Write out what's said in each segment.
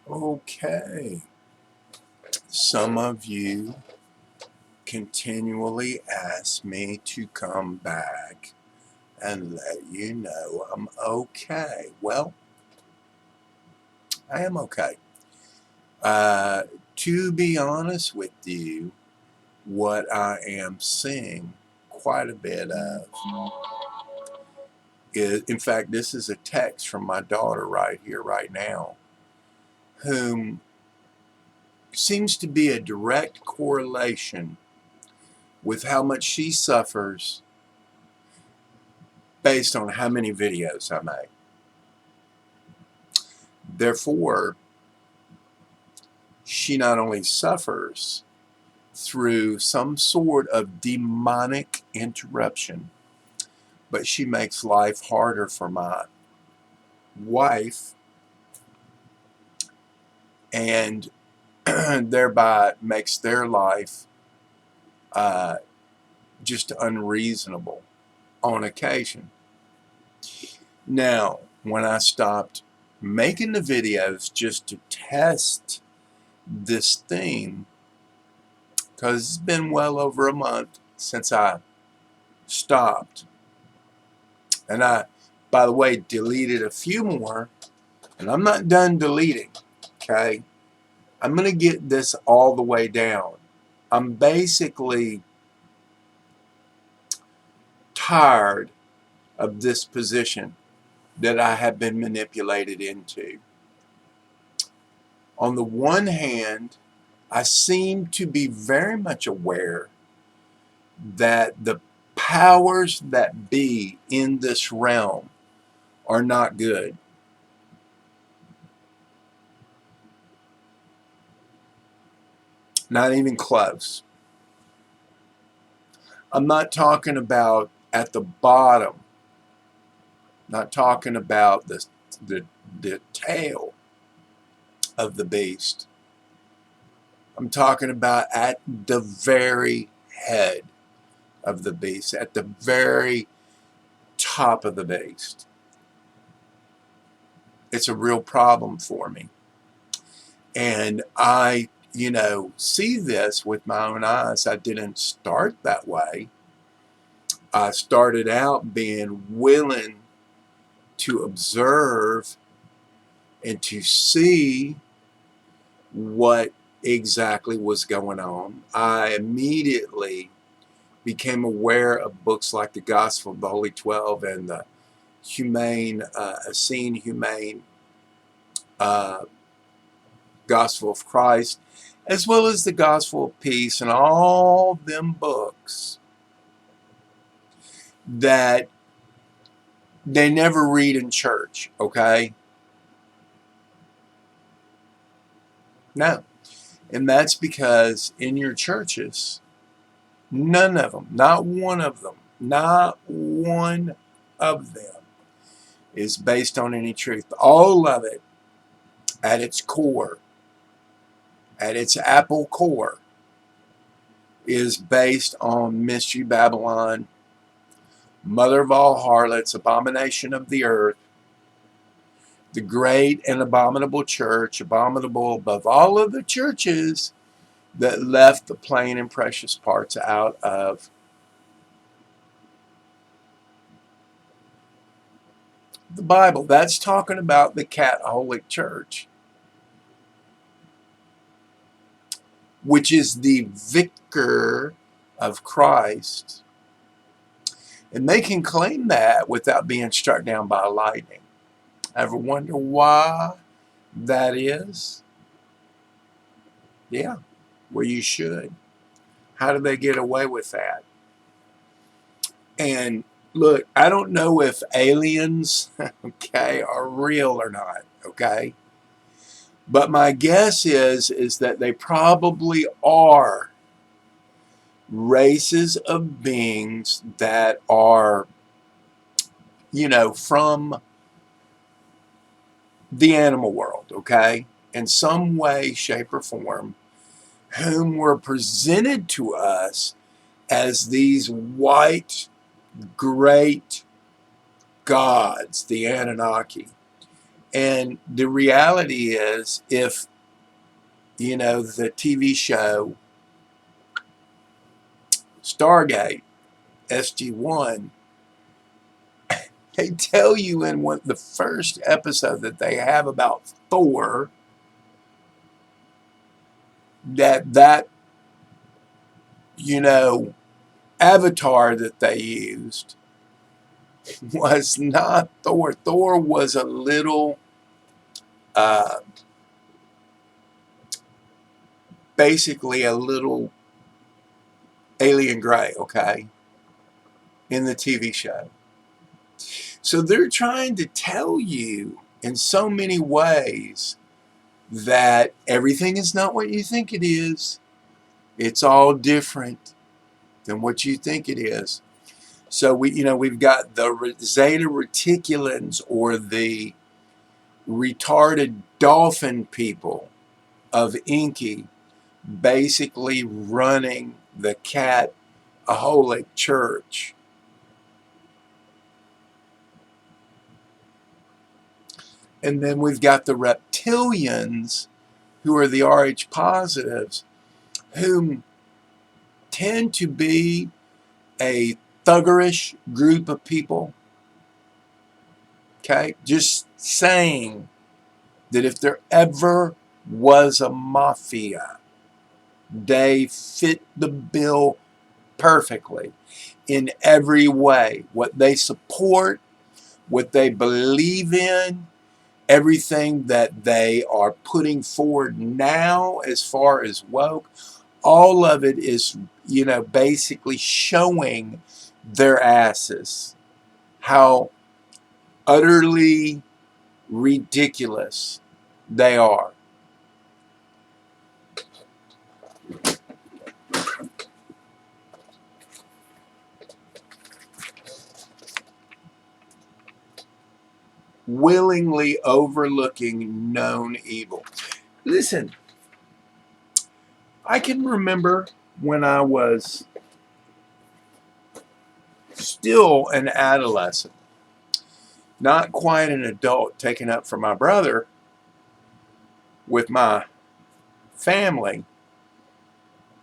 Okay, some of you continually ask me to come back and let you know I'm okay. Well, I am okay. To be honest with you, what I am seeing quite a bit of is, in fact, this is a text from my daughter right here, right now, whom seems to be a direct correlation with how much she suffers based on how many videos I make. Therefore, she not only suffers through some sort of demonic interruption, but she makes life harder for my wife and thereby makes their life uh, just unreasonable on occasion. Now, when I stopped making the videos just to test this thing, because it's been well over a month since I stopped, and I, by the way, deleted a few more, and I'm not done deleting, okay? I'm going to get this all the way down. I'm basically tired of this position that I have been manipulated into. On the one hand, I seem to be very much aware that the powers that be in this realm are not good. Not even close. I'm not talking about at the bottom. Not talking about the, the tail of the beast. I'm talking about at the very head of the beast, at the very top of the beast. It's a real problem for me. And I, see this with my own eyes. I didn't start that way. I started out being willing to observe and to see what exactly was going on. I immediately became aware of books like the Gospel of the Holy 12 and the Essene Humane uh, Gospel of Christ, as well as the Gospel of Peace, and all them books that they never read in church, okay? No. And that's because in your churches, none of them, not one of them, not one of them is based on any truth. All of it, at its core, at its apple core, is based on Mystery Babylon, mother of all harlots, abomination of the earth, the great and abominable church, abominable above all of the churches that left the plain and precious parts out of the Bible. That's talking about the Catholic Church, which is the vicar of Christ. And they can claim that without being struck down by lightning. Ever wonder why that is? Yeah, well, you should. How do they get away with that? And look, I don't know if aliens, okay, are real or not, okay? But my guess is that they probably are races of beings that are, from the animal world, okay? In some way, shape, or form, whom were presented to us as these white, great gods, the Anunnaki, And the reality is, if, you know, the TV show Stargate, SG-1, they tell you in the first episode that they have about Thor, that you know, avatar that they used was not Thor. Thor was a little, uh, basically a little alien gray, okay, in the TV show. So they're trying to tell you in so many ways that everything is not what you think it is. It's all different than what you think it is. So we've got the zeta reticulans, or the retarded dolphin people of Inky, basically running the Catholic Church. And then we've got the reptilians, who are the Rh positives, whom tend to be a thuggerish group of people. Okay, just saying that if there ever was a mafia, they fit the bill perfectly in every way. What they support, what they believe in, everything that they are putting forward now as far as woke, all of it is, basically showing their asses, how utterly ridiculous they are. Willingly overlooking known evil. Listen, I can remember when I was still an adolescent, not quite an adult, taken up for my brother with my family,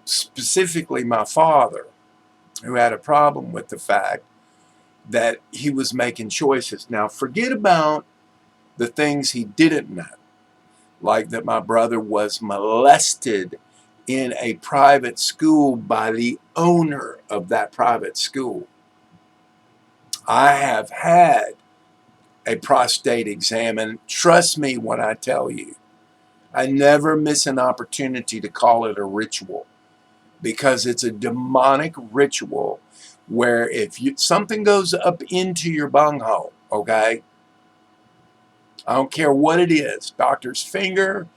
specifically my father, who had a problem with the fact that he was making choices. Now, forget about the things he didn't know, like that my brother was molested in a private school by the owner of that private school. I have had a prostate exam, and trust me when I tell you, I never miss an opportunity to call it a ritual, because it's a demonic ritual where if something goes up into your bunghole, okay, I don't care what it is, doctor's finger,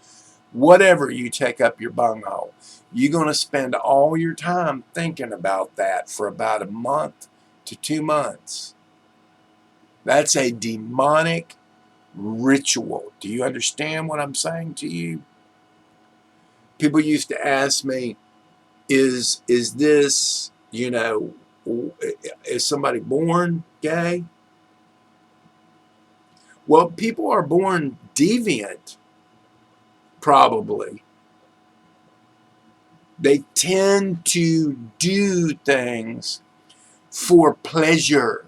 whatever you take up your bunghole, you're going to spend all your time thinking about that for about a month to 2 months. That's a demonic ritual. Do you understand what I'm saying to you? People used to ask me, is this, is somebody born gay? Well, people are born deviant, probably. They tend to do things for pleasure.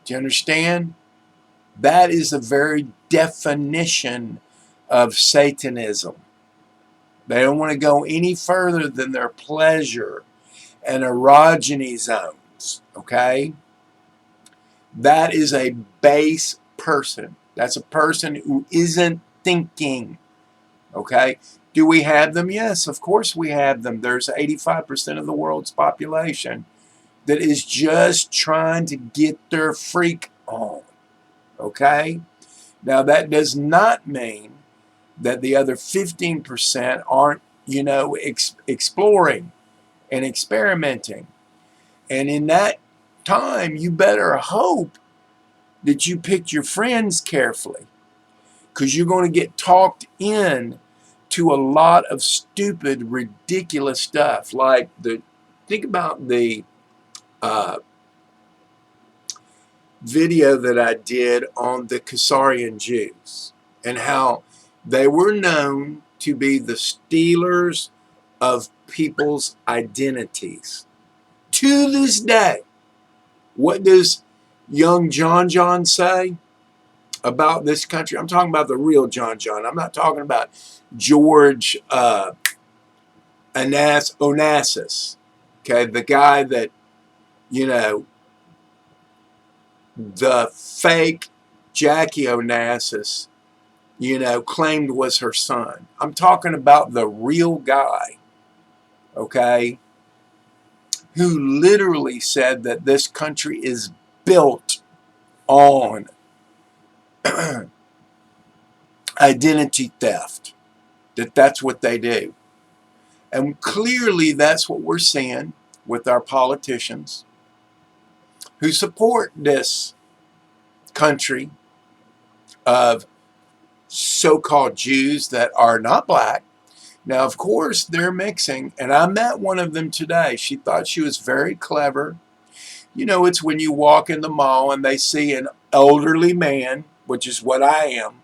Do you understand? That is the very definition of Satanism. They don't want to go any further than their pleasure and erogenous zones, okay? That is a base person. That's a person who isn't thinking, okay? Do we have them? Yes, of course we have them. There's 85% of the world's population that is just trying to get their freak on, okay? Now, that does not mean that the other 15% aren't, exploring and experimenting. And in that time, you better hope that you picked your friends carefully, because you're going to get talked in to a lot of stupid, ridiculous stuff. Like think about the video that I did on the Khazarian Jews. and how they were known to be the stealers of people's identities. To this day, what does young John say about this country? I'm talking about the real John. I'm not talking about George Onassis. Okay, the guy that, you know, the fake Jackie Onassis, you know, claimed was her son. I'm talking about the real guy, okay, who literally said that this country is built on identity theft, that's what they do. And clearly that's what we're seeing with our politicians who support this country of so-called Jews that are not black. Now, of course, they're mixing, and I met one of them today. She thought she was very clever. You know, it's when you walk in the mall and they see an elderly man, which is what I am,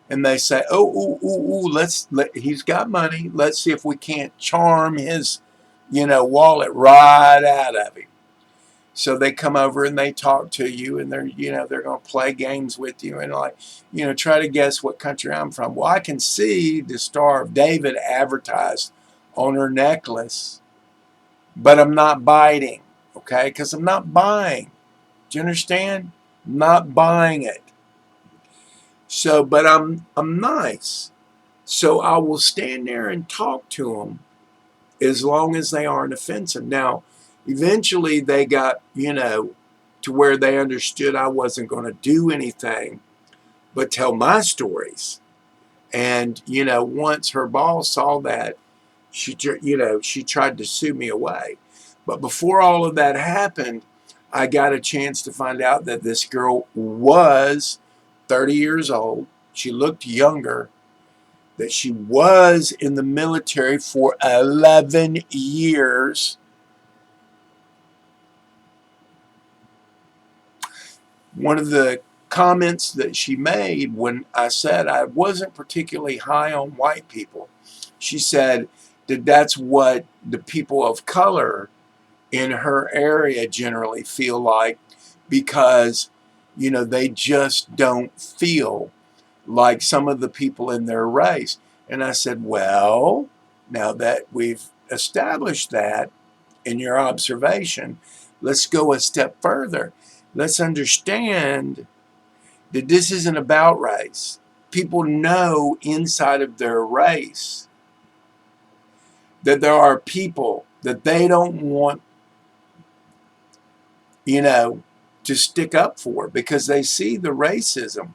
and they say, "Oh, ooh, ooh, ooh, he's got money. Let's see if we can't charm his, you know, wallet right out of him." So they come over and they talk to you, and they're, you know, they're going to play games with you and, like, you know, try to guess what country I'm from. Well, I can see the Star of David advertised on her necklace, but I'm not biting, okay? Because I'm not buying. Do you understand? I'm not buying it. So, but I'm nice. So I will stand there and talk to them as long as they aren't offensive. Now, eventually they got, you know, to where they understood I wasn't going to do anything but tell my stories. And, you know, once her boss saw that, she tried to sue me away. But before all of that happened, I got a chance to find out that this girl was 30 years old. She looked younger, that she was in the military for 11 years. One of the comments that she made when I said I wasn't particularly high on white people, she said that that's what the people of color in her area generally feel like, because, you know, they just don't feel like some of the people in their race. And I said, well, now that we've established that in your observation, let's go a step further. Let's understand that this isn't about race. People know inside of their race that there are people that they don't want, you know, to stick up for, because they see the racism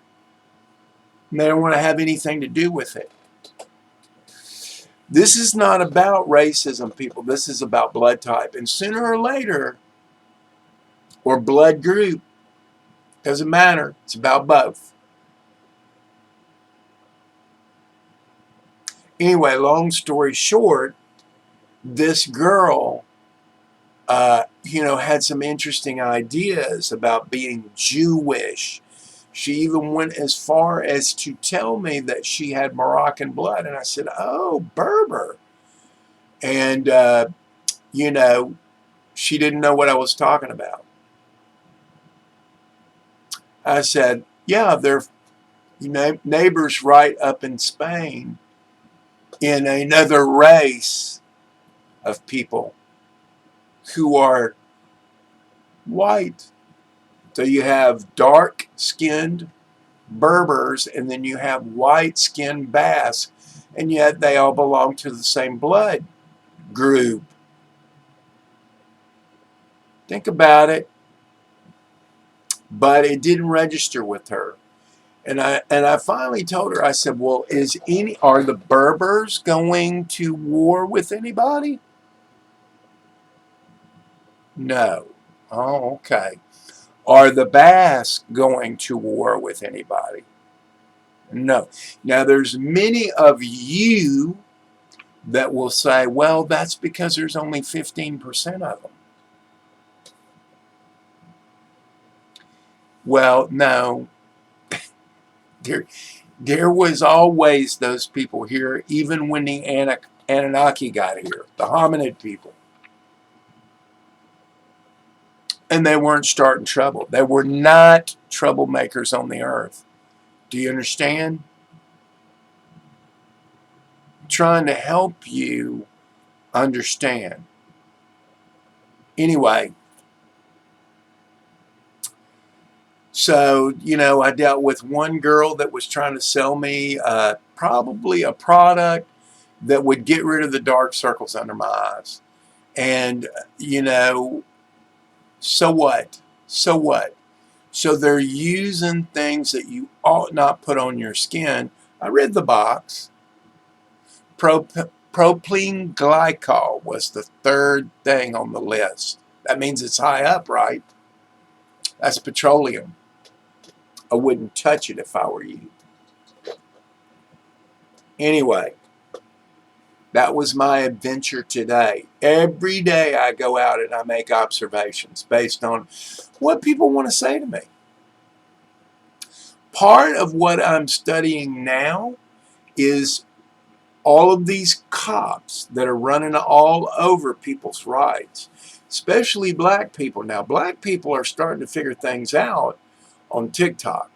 and they don't want to have anything to do with it. This is not about racism, people. This is about blood type. And sooner or later, or blood group, doesn't matter. It's about both. Anyway, long story short, this girl, you know, had some interesting ideas about being Jewish. She even went as far as to tell me that she had Moroccan blood. And I said, oh, Berber. And, you know, she didn't know what I was talking about. I said, yeah, they're neighbors right up in Spain in another race of people who are white. So you have dark-skinned Berbers, and then you have white-skinned Basques, and yet they all belong to the same blood group. Think about it. But it didn't register with her. And I finally told her, I said, well, are the Berbers going to war with anybody? No. Oh, okay. Are the Basques going to war with anybody? No. Now, there's many of you that will say, well, that's because there's only 15% of them. Well, no. There, there was always those people here, even when the Anunnaki got here, the hominid people. And they weren't starting trouble. They were not troublemakers on the earth. Do you understand? Trying to help you understand. Anyway, so, I dealt with one girl that was trying to sell me probably a product that would get rid of the dark circles under my eyes. And, so what? So what? So they're using things that you ought not put on your skin. I read the box. Propylene glycol was the third thing on the list. That means it's high up, right? That's petroleum. I wouldn't touch it if I were you. Anyway, that was my adventure today. Every day I go out and I make observations based on what people want to say to me. Part of what I'm studying now is all of these cops that are running all over people's rights, especially black people. Now, black people are starting to figure things out on TikTok.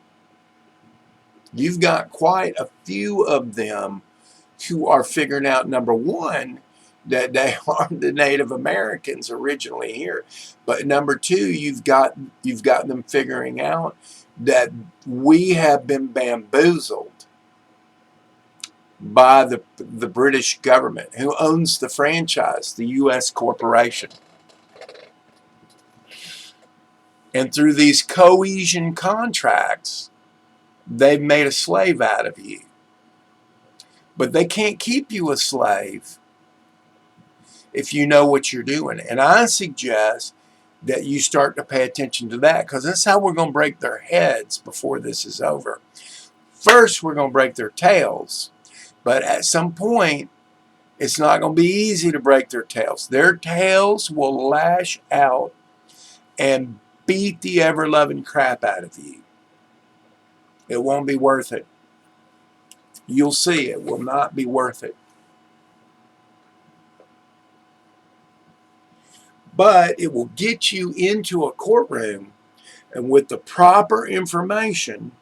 You've got quite a few of them who are figuring out, number one, that they are the Native Americans originally here, but number two, you've got them figuring out that we have been bamboozled by the British government, who owns the franchise, the U.S. corporation. And through these cohesion contracts, they've made a slave out of you. But they can't keep you a slave if you know what you're doing. And I suggest that you start to pay attention to that, because that's how we're going to break their heads before this is over. First, we're going to break their tails. But at some point, it's not going to be easy to break their tails. Their tails will lash out and beat the ever-loving crap out of you. It won't be worth it. You'll see it will not be worth it. But it will get you into a courtroom, and with the proper information,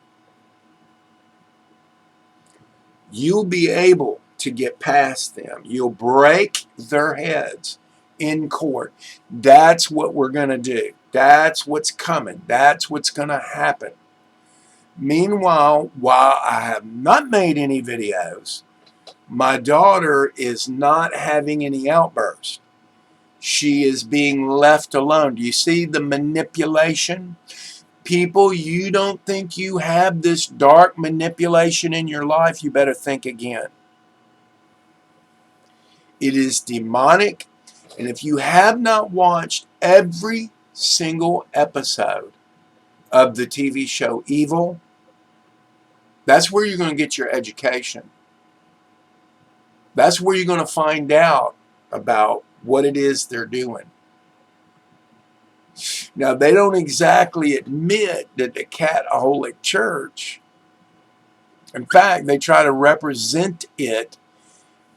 you'll be able to get past them. You'll break their heads in court. That's what we're going to do. That's what's coming. That's what's going to happen. Meanwhile, while I have not made any videos, my daughter is not having any outbursts. She is being left alone. Do you see the manipulation? People, you don't think you have this dark manipulation in your life, you better think again. It is demonic, and if you have not watched every single episode of the TV show Evil, that's where you're going to get your education. That's where you're going to find out about what it is they're doing. Now, they don't exactly admit that the Catholic Church, in fact, they try to represent it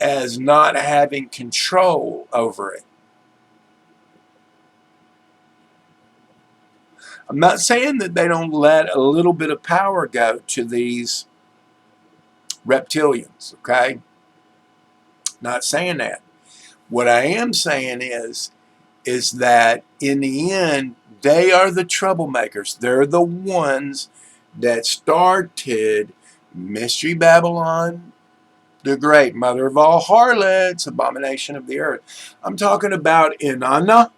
as not having control over it. I'm not saying that they don't let a little bit of power go to these reptilians, okay? Not saying that. What I am saying is that in the end, they are the troublemakers. They're the ones that started Mystery Babylon the Great, mother of all harlots, abomination of the earth. I'm talking about Inanna,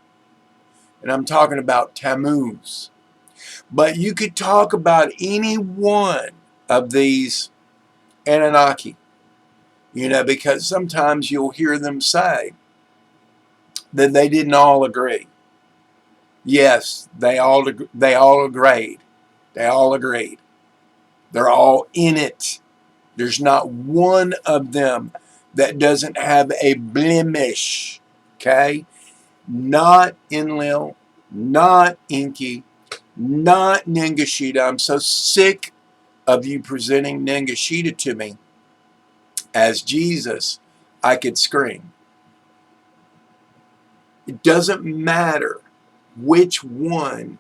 and I'm talking about Tammuz. But you could talk about any one of these Anunnaki, because sometimes you'll hear them say that they didn't all agree. Yes, they all agreed. They all agreed. They're all in it. There's not one of them that doesn't have a blemish. Okay? Not Enlil, not Enki, not Ningishita. I'm so sick of you presenting Shite to me as Jesus, I could scream. It doesn't matter which one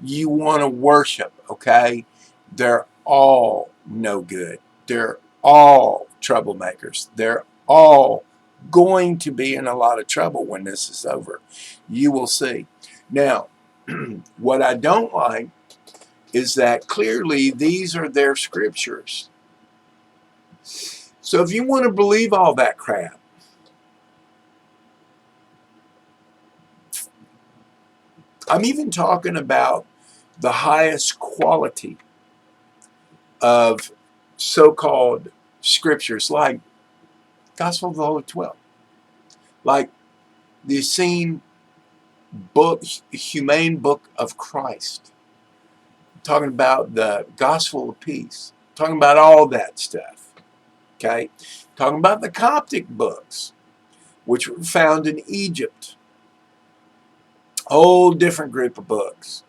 you want to worship, okay? They're all no good. They're all troublemakers. They're all going to be in a lot of trouble when this is over. You will see. Now, what I don't like is that clearly these are their scriptures. So if you want to believe all that crap, I'm even talking about the highest quality of so-called scriptures like Gospel of the Holy 12, like the Essene book, Humane Book of Christ, talking about the Gospel of Peace, talking about all that stuff, okay? Talking about the Coptic books, which were found in Egypt, whole different group of books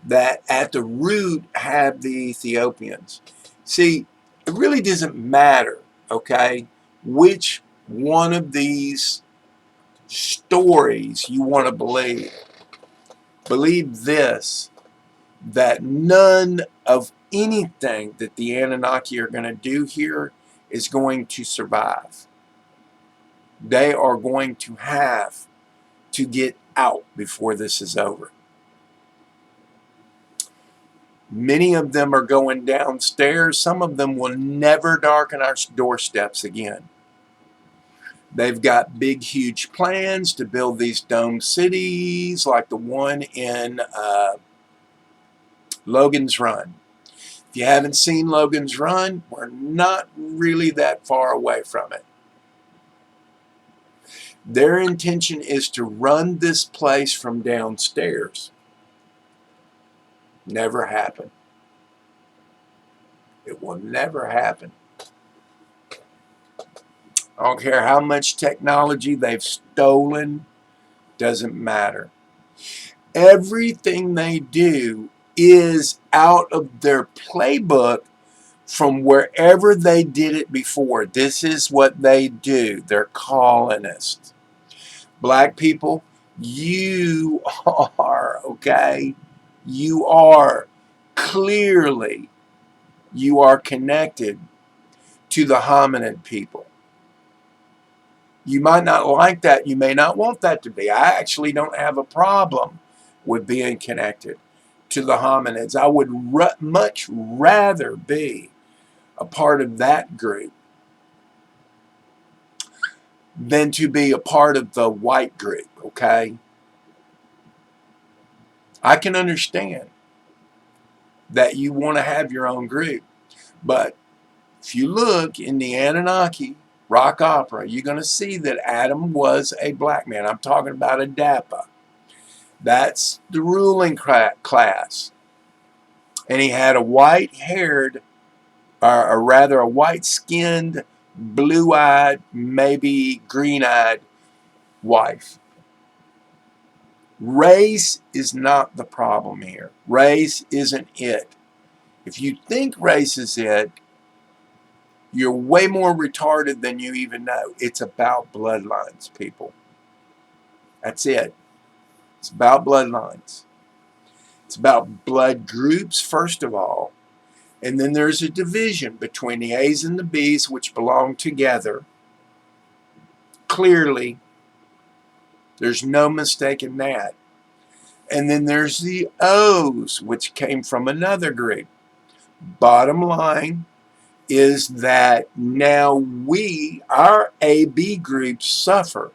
that at the root have the Ethiopians. See, it really doesn't matter, okay, which one of these stories you want to believe. Believe this, that none of anything that the Anunnaki are going to do here is going to survive. They are going to have to get out before this is over. Many of them are going downstairs. Some of them will never darken our doorsteps again. They've got big, huge plans to build these dome cities like the one in Logan's Run. If you haven't seen Logan's Run, we're not really that far away from it. Their intention is to run this place from downstairs. Never happen. It will never happen. I don't care how much technology they've stolen, doesn't matter. Everything they do is out of their playbook from wherever they did it before. This is what they do. They're colonists. Black people, you are, okay? You are clearly, you are connected to the hominid people. You might not like that. You may not want that to be. I actually don't have a problem with being connected to the hominids. I would much rather be a part of that group than to be a part of the white group, okay? I can understand that you want to have your own group, but if you look in the Anunnaki rock opera, you're going to see that Adam was a black man. I'm talking about a Dappa. That's the ruling class. And he had a white-haired, or rather a white-skinned, blue-eyed, maybe green-eyed wife. Race is not the problem here. Race isn't it. If you think race is it, you're way more retarded than you even know. It's about bloodlines, people. That's it. It's about bloodlines. It's about blood groups, first of all. And then there's a division between the A's and the B's, which belong together. Clearly, there's no mistaking that. And then there's the O's, which came from another group. Bottom line is that now our AB group, suffer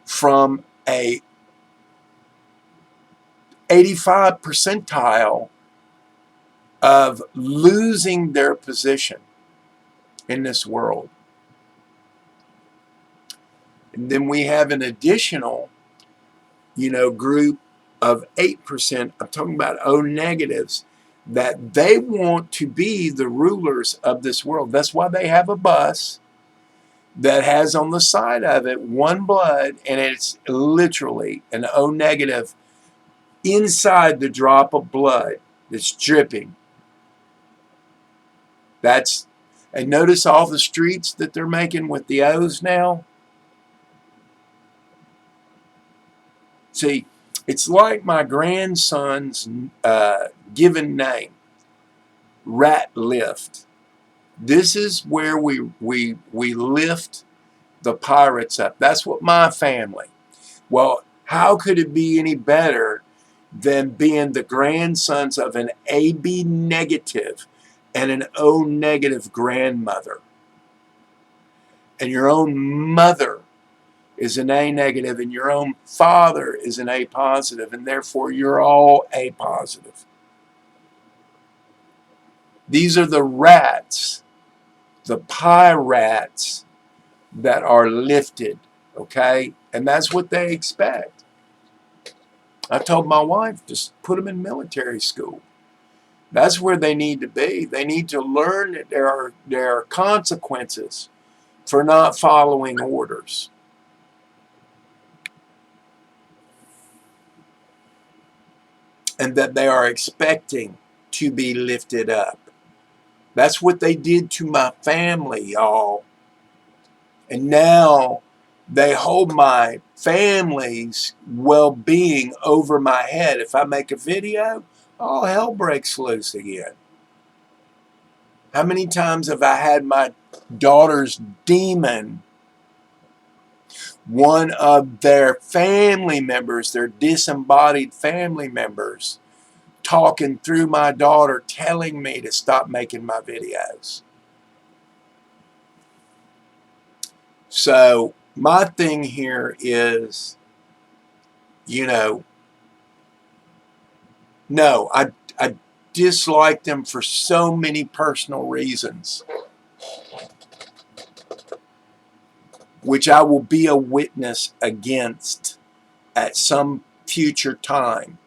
from a 85 percentile of losing their position in this world. And then we have an additional, group of 8%, I'm talking about O negatives, that they want to be the rulers of this world. That's why they have a bus that has on the side of it one blood, and it's literally an O negative inside the drop of blood that's dripping. That's, and notice all the streets that they're making with the O's now. See, it's like my grandson's given name, Rat Lift. This is where we lift the pirates up. That's what my family. Well, how could it be any better than being the grandsons of an AB negative and an O negative grandmother? And your own mother is an A negative and your own father is an A positive, and therefore you're all A positive. These are the rats, the pirates that are lifted, okay? And that's what they expect. I told my wife, just put them in military school. That's where they need to be. They need to learn that there are consequences for not following orders. And that they are expecting to be lifted up. That's what they did to my family, y'all. And now they hold my family's well-being over my head. If I make a video, all hell breaks loose again. How many times have I had my daughter's demon, one of their family members, their disembodied family members, talking through my daughter, telling me to stop making my videos? So my thing here is, no, I dislike them for so many personal reasons, which I will be a witness against at some future time.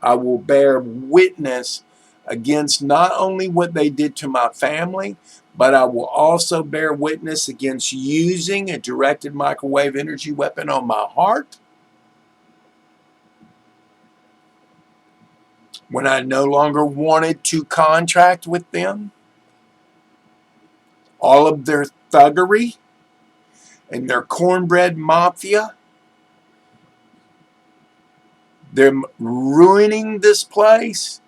I will bear witness against not only what they did to my family, but I will also bear witness against using a directed microwave energy weapon on my heart when I no longer wanted to contract with them. All of their thuggery and their cornbread mafia, they're ruining this place.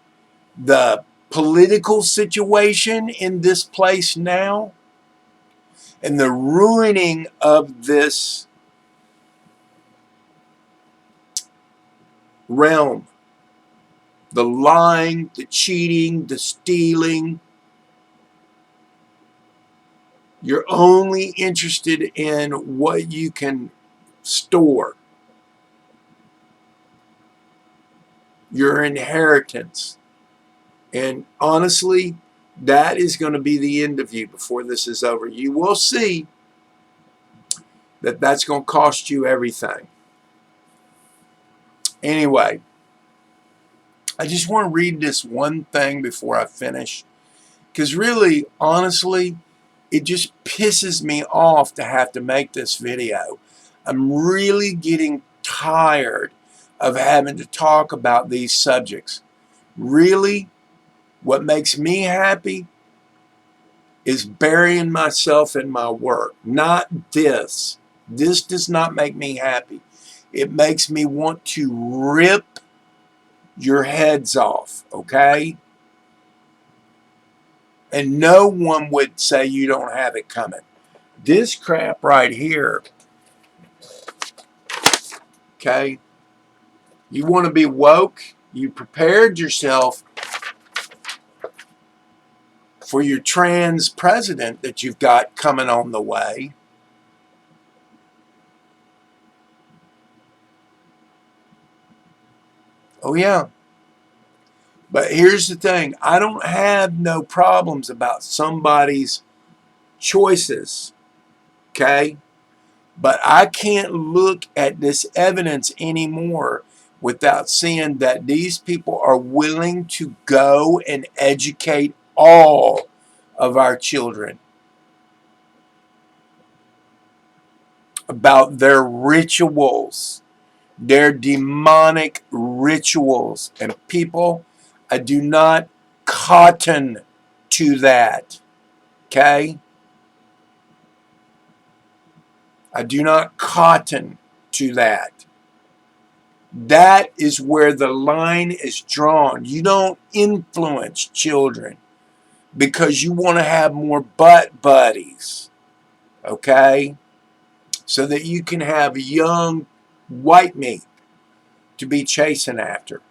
The political situation in this place now, and the ruining of this realm. The lying, the cheating, the stealing. You're only interested in what you can store. Your inheritance. And honestly, that is going to be the end of you before this is over. You will see that that's going to cost you everything. Anyway, I just want to read this one thing before I finish, because really, honestly, it just pisses me off to have to make this video. I'm really getting tired of having to talk about these subjects. Really, what makes me happy is burying myself in my work, not this. This does not make me happy. It makes me want to rip your heads off, okay? And no one would say you don't have it coming. This crap right here, okay? You want to be woke? You prepared yourself for your trans president that you've got coming on the way. Oh, yeah. But here's the thing. I don't have no problems about somebody's choices, okay? But I can't look at this evidence anymore without seeing that these people are willing to go and educate all of our children about their rituals, their demonic rituals. And people, I do not cotton to that. Okay? I do not cotton to that. That is where the line is drawn. You don't influence children because you want to have more butt buddies. Okay? So that you can have young white meat to be chasing after.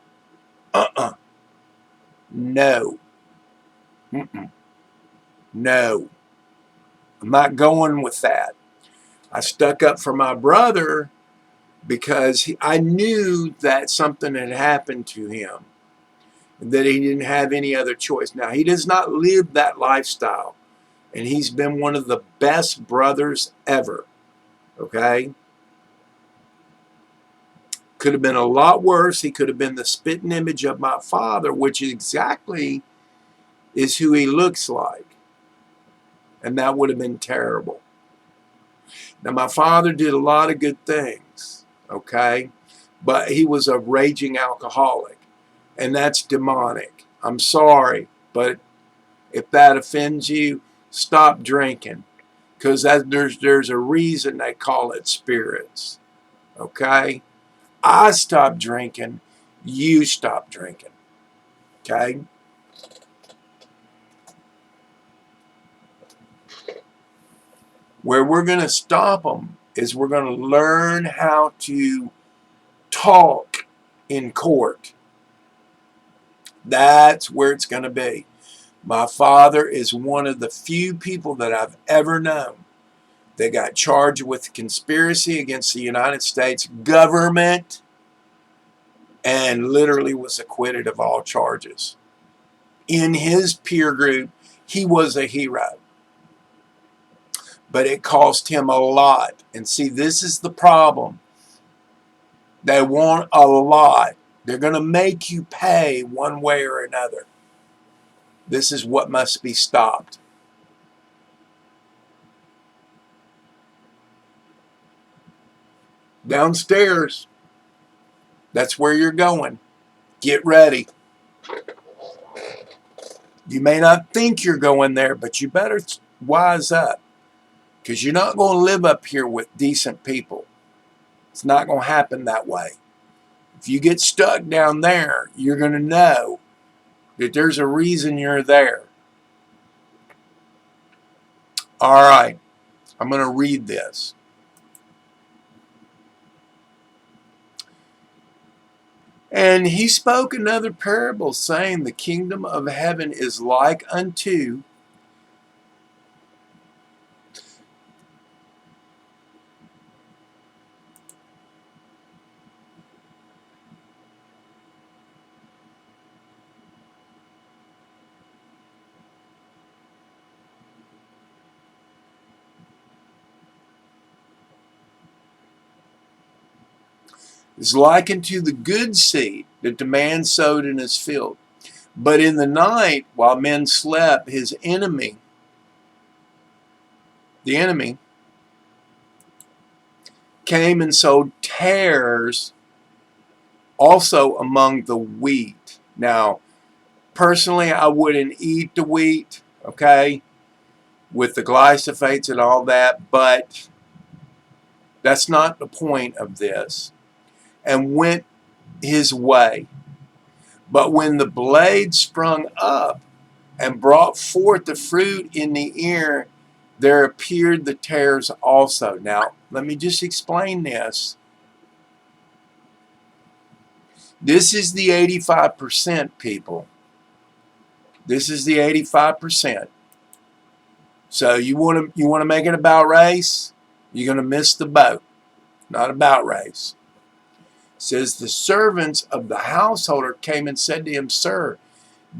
No. Mm-mm. No. I'm not going with that. I stuck up for my brother because I knew that something had happened to him, that he didn't have any other choice. Now, he does not live that lifestyle, and he's been one of the best brothers ever. Okay? Could have been a lot worse. He could have been the spitting image of my father, which exactly is who he looks like. And that would have been terrible. Now, my father did a lot of good things, okay? But he was a raging alcoholic, and that's demonic. I'm sorry, but if that offends you, stop drinking, because there's a reason they call it spirits, okay? I stopped drinking, you stop drinking, okay? Where we're going to stop them is we're going to learn how to talk in court. That's where it's going to be. My father is one of the few people that I've ever known that got charged with conspiracy against the United States government and literally was acquitted of all charges. In his peer group, he was a hero. But it cost him a lot. And see, this is the problem. They want a lot. They're going to make you pay one way or another. This is what must be stopped. Downstairs, that's where you're going. Get ready. You may not think you're going there, but you better wise up, because you're not going to live up here with decent people. It's not going to happen that way. If you get stuck down there, you're going to know that there's a reason you're there. All right, I'm going to read this. And he spoke another parable, saying, the kingdom of heaven is like unto the good seed that the man sowed in his field. But in the night, while men slept, his enemy, the enemy, came and sowed tares also among the wheat. Now, personally, I wouldn't eat the wheat, okay, with the glyphosates and all that, but that's not the point of this. And went his way. But when the blade sprung up and brought forth the fruit in the ear, there appeared the tares also. Now, let me just explain this. This is the 85%, people. This is the 85%. So you want to make it about race? You're going to miss the boat. Not about race. It says, the servants of the householder came and said to him, Sir,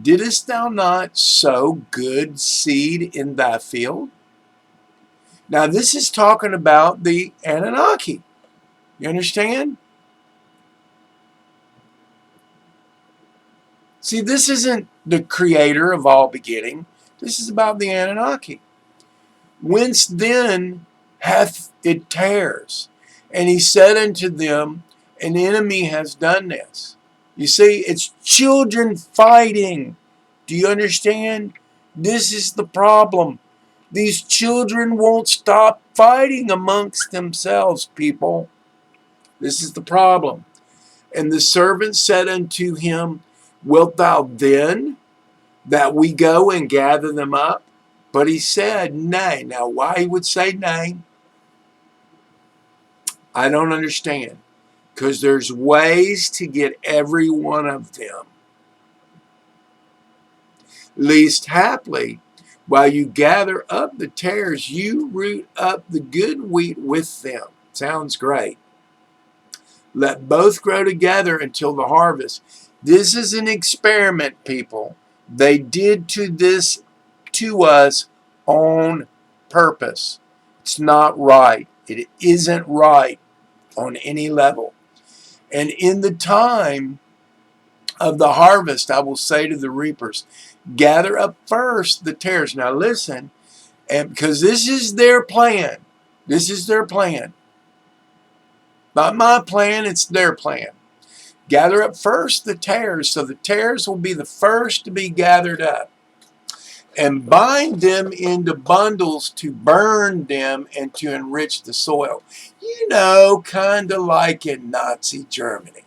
didst thou not sow good seed in thy field? Now this is talking about the Anunnaki. You understand? See, this isn't the creator of all beginning. This is about the Anunnaki. Whence then hath it tares? And he said unto them, an enemy has done this. You see, it's children fighting. Do you understand? This is the problem. These children won't stop fighting amongst themselves, people. This is the problem. And the servant said unto him, Wilt thou then that we go and gather them up? But he said, Nay. Now, why he would say nay, I don't understand. Because there's ways to get every one of them. Least haply, while you gather up the tares, you root up the good wheat with them. Sounds great. Let both grow together until the harvest. This is an experiment, people. They did this to us on purpose. It's not right. It isn't right on any level. And in the time of the harvest, I will say to the reapers, gather up first the tares. Now listen, and because this is their plan. This is their plan. Not my plan, it's their plan. Gather up first the tares, so the tares will be the first to be gathered up. And bind them into bundles to burn them and to enrich the soil. You know, kind of like in Nazi Germany,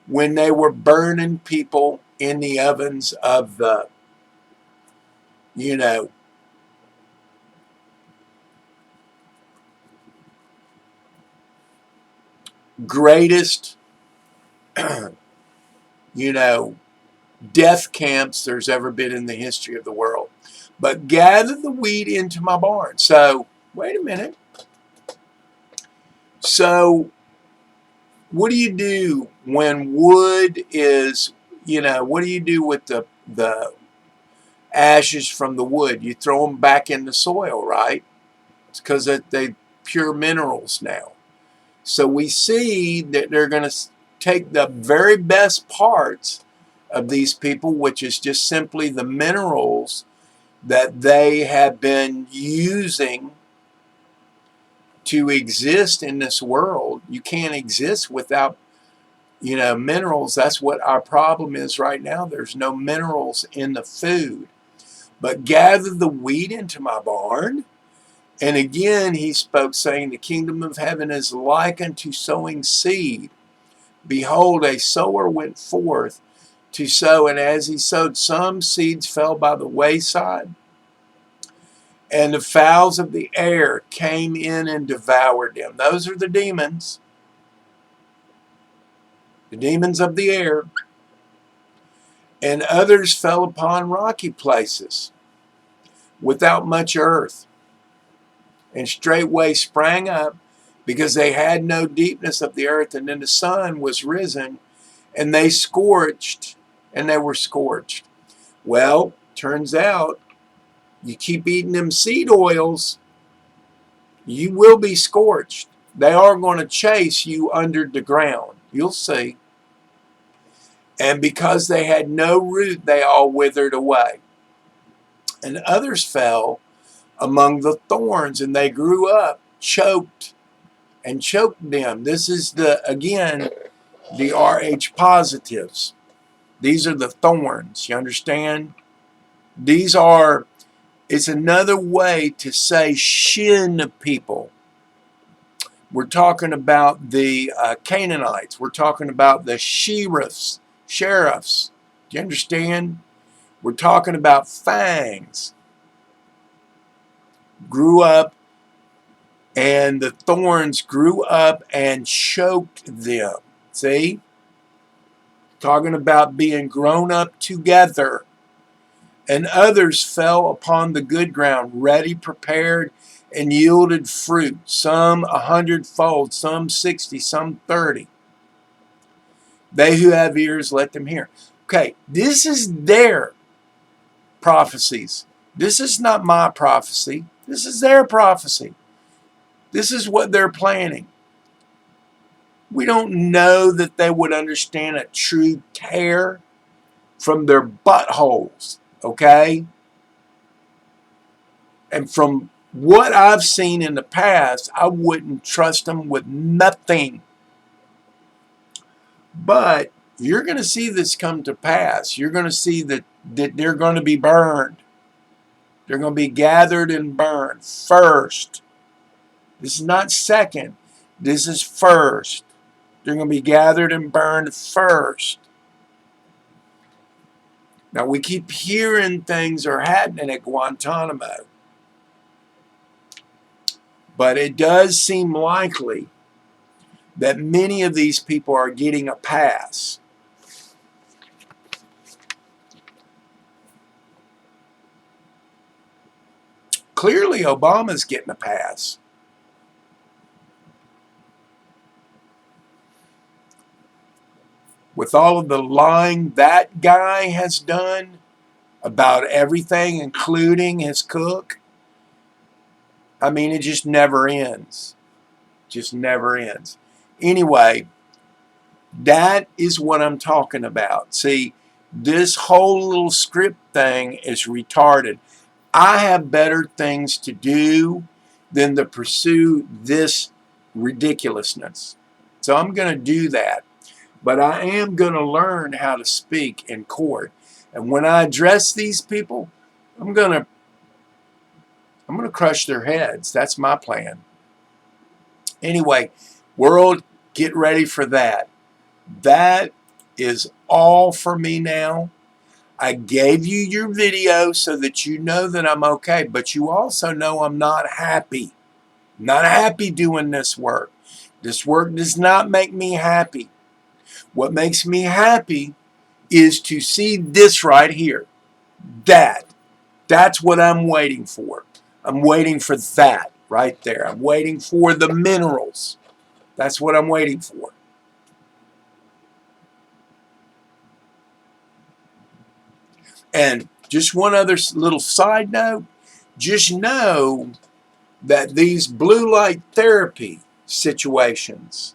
when they were burning people in the ovens of the, greatest, you know, death camps there's ever been in the history of the world. But gather the wheat into my barn. So, wait a minute. So, what do you do when wood is, what do you do with the ashes from the wood? You throw them back in the soil, right? It's because they pure minerals now. So we see that they're going to take the very best parts of these people, which is just simply the minerals that they have been using to exist in this world. You can't exist without, minerals. That's what our problem is right now. There's no minerals in the food. But gather the wheat into my barn. And again he spoke, saying, the kingdom of heaven is like unto sowing seed. Behold, a sower went forth to sow, and as he sowed, some seeds fell by the wayside, and the fowls of the air came in and devoured them. Those are the demons of the air. And others fell upon rocky places without much earth, and straightway sprang up, because they had no deepness of the earth. And then the sun was risen, and they were scorched. Well, turns out, you keep eating them seed oils, you will be scorched. They are going to chase you under the ground. You'll see. And because they had no root, they all withered away. And others fell among the thorns, and they grew up, choked them. This is again, the RH positives. These are the thorns, you understand? It's another way to say shin people. We're talking about the Canaanites. We're talking about the sheriffs. Do you understand? We're talking about fangs. Grew up, and the thorns grew up and choked them. See? Talking about being grown up together. And others fell upon the good ground, ready, prepared, and yielded fruit. Some 100-fold, some 60, some 30. They who have ears, let them hear. Okay, this is their prophecies. This is not my prophecy. This is their prophecy. This is what they're planning. We don't know that they would understand a true tear from their buttholes, okay? And from what I've seen in the past, I wouldn't trust them with nothing. But you're going to see this come to pass. You're going to see that they're going to be burned. They're going to be gathered and burned first. This is not second. This is first. They're going to be gathered and burned first. Now, we keep hearing things are happening at Guantanamo. But it does seem likely that many of these people are getting a pass. Clearly, Obama's getting a pass. With all of the lying that guy has done about everything, including his cook, I mean, it just never ends. Just never ends. Anyway, that is what I'm talking about. See, this whole little script thing is retarded. I have better things to do than to pursue this ridiculousness. So I'm going to do that. But I am going to learn how to speak in court. And when I address these people, I'm going to crush their heads. That's my plan. Anyway, world, get ready for that. That is all for me now. I gave you your video so that you know that I'm okay, but you also know I'm not happy. Not happy doing this work. This work does not make me happy. What makes me happy is to see this right here. That's what I'm waiting for. I'm waiting for that right there. I'm waiting for the minerals. That's what I'm waiting for. And just one other little side note, just know that these blue light therapy situations,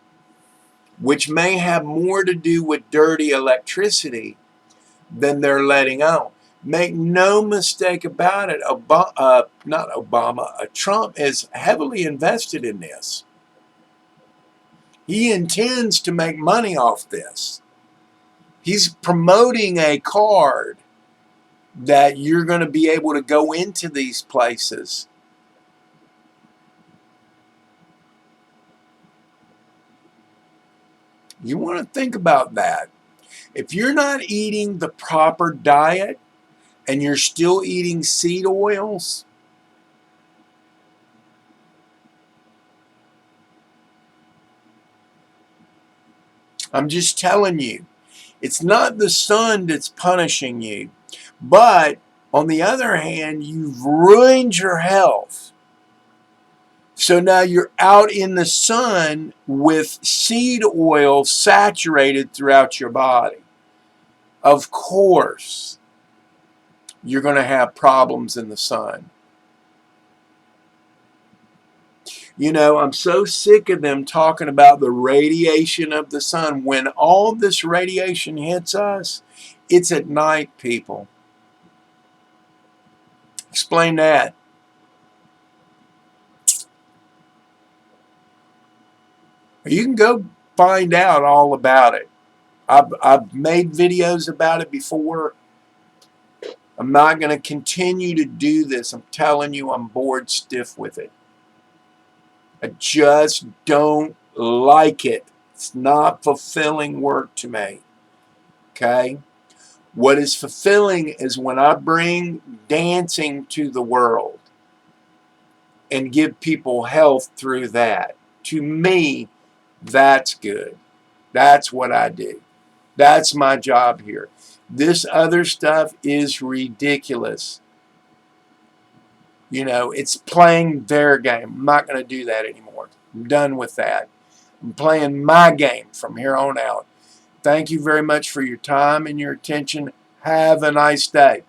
which may have more to do with dirty electricity than they're letting on. Make no mistake about it, Trump is heavily invested in this. He intends to make money off this. He's promoting a card that you're going to be able to go into these places. You want to think about that. If you're not eating the proper diet and you're still eating seed oils, I'm just telling you, it's not the sun that's punishing you. But on the other hand, you've ruined your health. So now you're out in the sun with seed oil saturated throughout your body. Of course, you're going to have problems in the sun. You know, I'm so sick of them talking about the radiation of the sun. When all this radiation hits us, it's at night, people. Explain that. You can go find out all about it. I've made videos about it before. I'm not going to continue to do this. I'm telling you, I'm bored stiff with it. I just don't like it. It's not fulfilling work to me. Okay? What is fulfilling is when I bring dancing to the world and give people health through that. To me, that's good. That's what I do. That's my job here. This other stuff is ridiculous. You know, it's playing their game. I'm not going to do that anymore. I'm done with that. I'm playing my game from here on out. Thank you very much for your time and your attention. Have a nice day.